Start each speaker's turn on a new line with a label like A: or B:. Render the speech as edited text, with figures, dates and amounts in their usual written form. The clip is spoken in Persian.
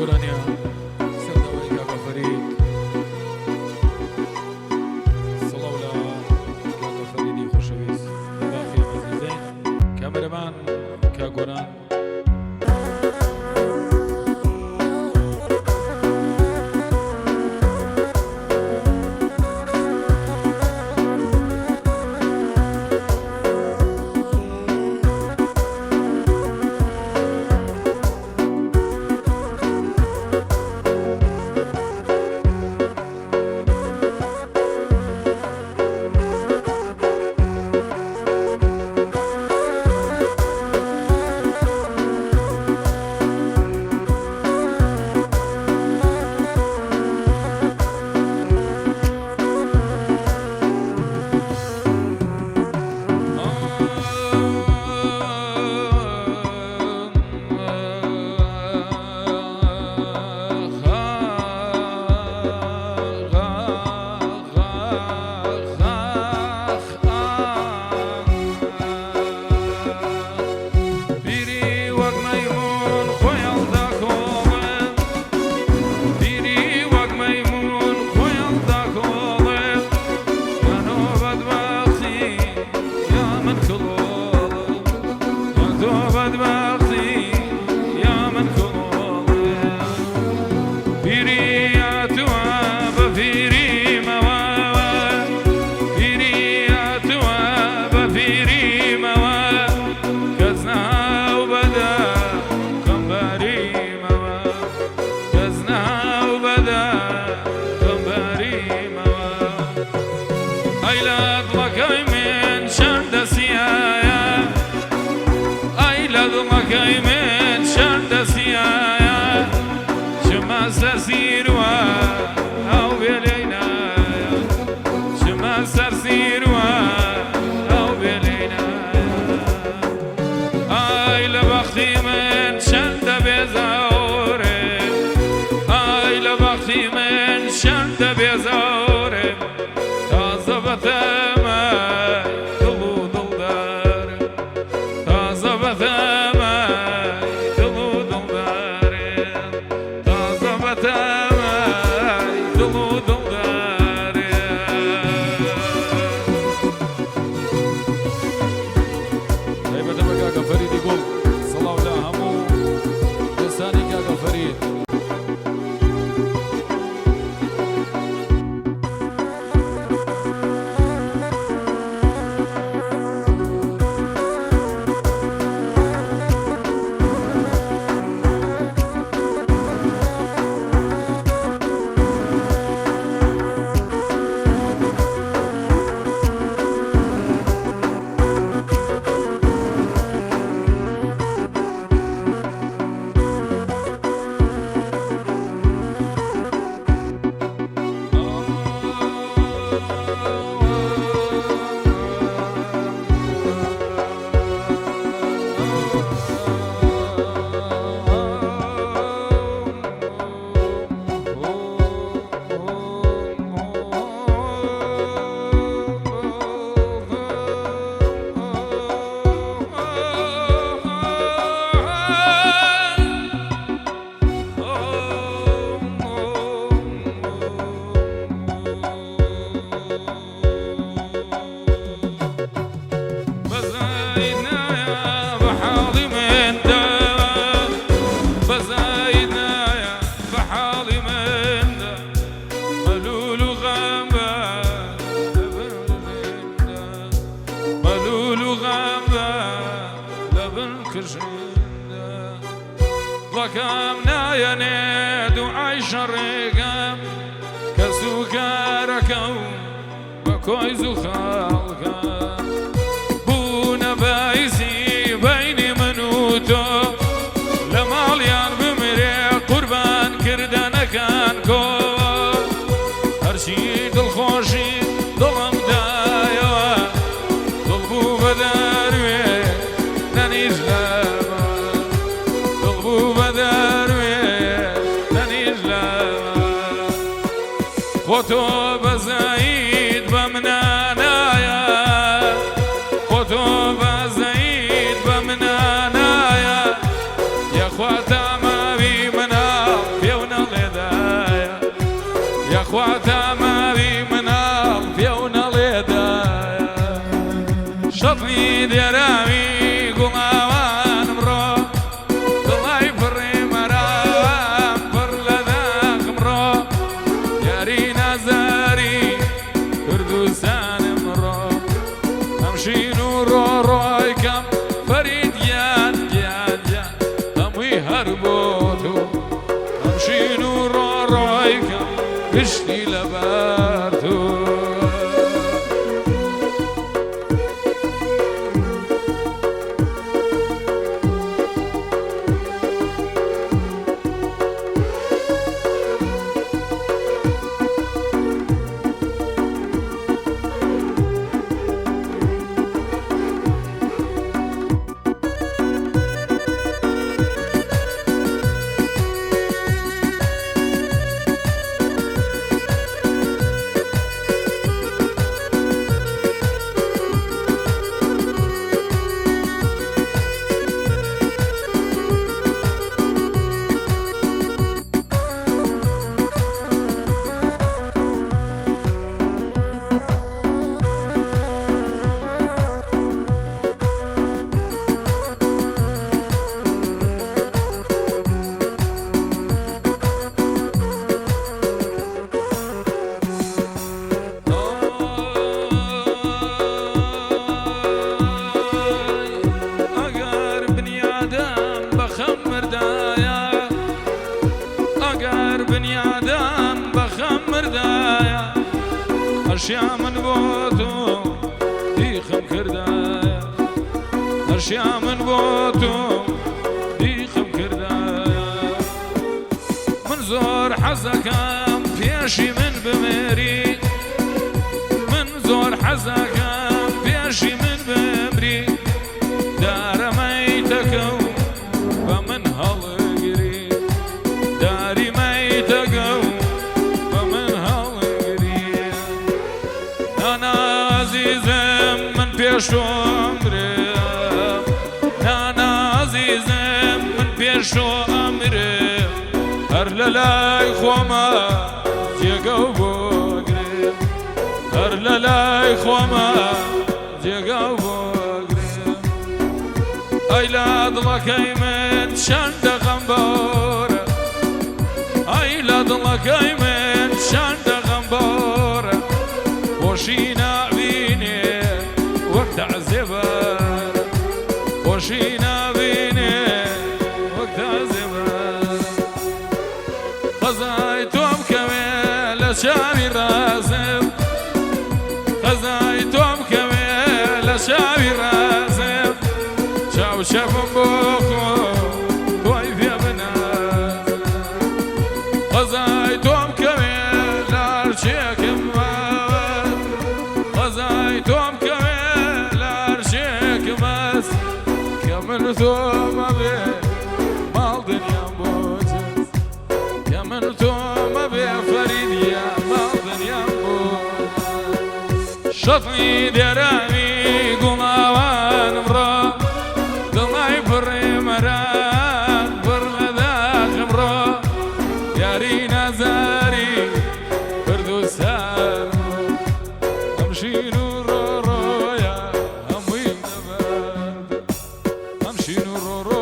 A: گۆرانیا سەرداوای کاکە فەرید سڵاو لە کاکە فەریدی خۆشەویست باخی عەزیزەین کامەرەمان کاگۆران
B: خطو بزايد بمنانايا خطو بزايد بمنانايا يا خواتا ما بي منام دێراوی گوڵاوانم ڕۆ دڵای پڕی مەرام پڕ لە داخم ڕۆ یاری نازاری کوردستانم ڕۆ ئەم شین و ڕۆڕۆی کەم فەرید گیان گیان گیان هەمووی هەر بۆ تۆ ئەم شین و ڕۆڕۆی کەم گشتی لەبەر تۆ هەرشیا من بۆ تۆ دیخم کردایە هەرشیا من بۆ تۆ دیخم کردایە من زۆر حەزەکەم پێشی من بمێری من زۆر حەزەکەم پێشی من بمری دارەمەی تەکە و بە من هەڵگری داریمەی تەکە و پێشۆم برم نانا عەزیزم من پێشۆم برم هەر لە لای خۆمە جێگە و بۆگرم هەر لە لای خۆمە جێگە و بۆگرم ئەی لە دڵەکەی من چەندە غەمبۆرە ئەی لە دڵەکەی من چەندە غەمبۆرە خۆشی نابینێ وەک تەعزیێبەر خۆشی نابینێ وەک تەعزیێبەر خەزای تۆم کەوێ لە چاوی ڕازم خەزای تۆم کەوێ لە چاوی ڕازم چاو چەپم بۆ خۆ تۆی پێ بنازم خەزای تۆم کەوێ لە هەرچێکم خەزای تۆم من تۆ مەبێ ماڵ دنیام بۆ جەست کە من تۆ مەبێ فەریدیە ماڵ دنیام بۆ شەفی دێراوی گوڵاوانم ڕۆ دڵای پڕی مەران پڕ لە داخم ڕۆ یاری نازاری کوردستان ئەم شین و ڕۆڕۆیە هەمووی لەبەر شنو رو رو